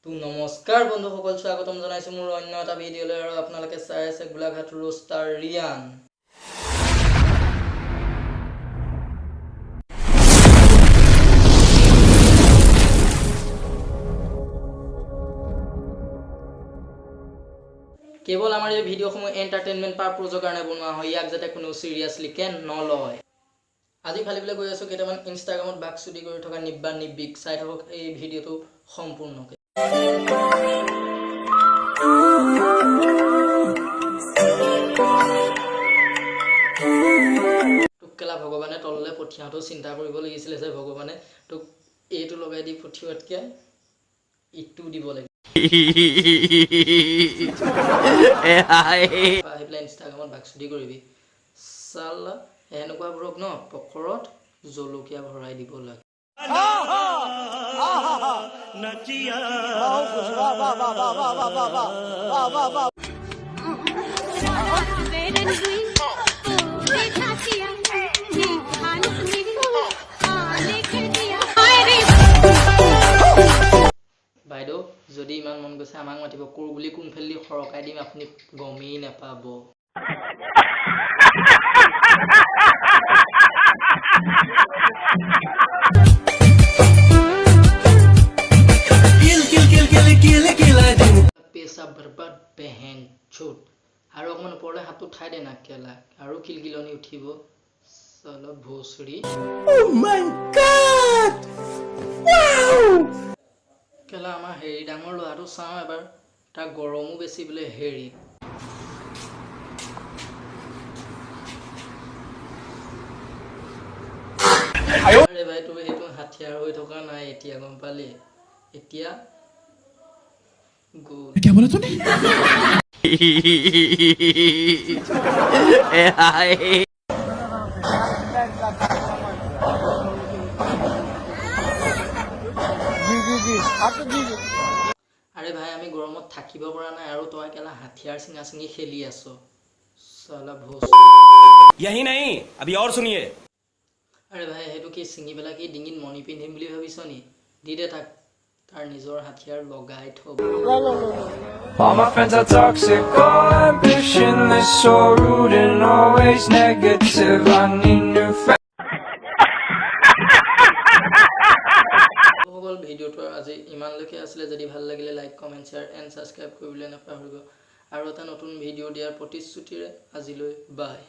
তো নমস্কাৰ বন্ধুসকল, স্বাগতম জনাইছো মোৰ অন্য এটা ভিডিঅ'লৈ আৰু আপোনালোকে চাই আছে গোলাঘাট ৰোষ্টাৰ ৰিয়ান। কেৱল আমাৰ এই ভিডিঅ'সমূহ এণ্টাৰটেইনমেণ্ট পাৰপ'জৰ কাৰণে বনোৱা হয়, ইয়াক যাতে কোনো চিৰিয়াছলি কে নলয়। আজি ফালিবলৈ গৈ আছো কেইটামান ইনষ্টাগ্ৰামত বাক চুটি কৰি থকা নিব্বা নিব্বিক। চাই থাকক এই ভিডিঅ'টো সম্পূৰ্ণকৈ। কেলা ভগৱানে তললৈ পঠিয়াওঁতেও চিন্তা কৰিব লাগিছিলে যে ভগৱানে তোক এইটো লগাই দি পঠিওৱাতকৈ ইটো দিব লাগে। আহি পেলাই ইনষ্টাগ্ৰামত বাকচুটি কৰিবি চালা, এনেকুৱাবোৰক ন পকৰত জলকীয়া ভৰাই দিব লাগে। বাইদেউ যদি ইমান মন গৈছে আমাক মাতিব, কোৰ বুলি কোনফালেদি সৰকাই দিম আপুনি গমেই নাপাব। পেচা বৰবাদ বেহেন চোট। আৰু অকণমান ওপৰলৈ হাতটো উঠাই দে না কেলা, আৰু কিলকিলনি উঠিব চালা ভোচৰি। কেলা আমাৰ হেৰি ডাঙৰ ল'ৰাটো চাওঁ এবাৰ, তাৰ গৰমো বেছি বোলে হেৰি। আৰে ভাই তোৰ সেইটো হাথিয়াৰ হৈ থকা নাই এতিয়া, গম পালি? এতিয়া গ'ল। আৰে ভাই আমি গৰমত থাকিব পৰা নাই আৰু তই কেলা হাথিয়াৰ চিঙা চিঙি খেলি আছ চালা ভোচৰি। यही नहीं अभी और सुनिए। আৰে ভাই সেইটো কি চিঙি পেলাই কি ডিঙিত মণি পিন্ধিম বুলি ভাবিছ নি? দি দে তাক তাৰ নিজৰ হাথিয়াৰ লগাই থব। All my friends are toxic, all ambitionless, so rude and always negative. I need new friends. ভিডিঅ'টো আজি ইমানলৈকে আছিলে। যদি ভাল লাগিলে like comment share and subscribe কৰিবলৈ নাপাহৰিব। আৰু এটা নতুন ভিডিঅ' দিয়াৰ প্ৰতিশ্ৰুতিৰে আজিলৈ বাই।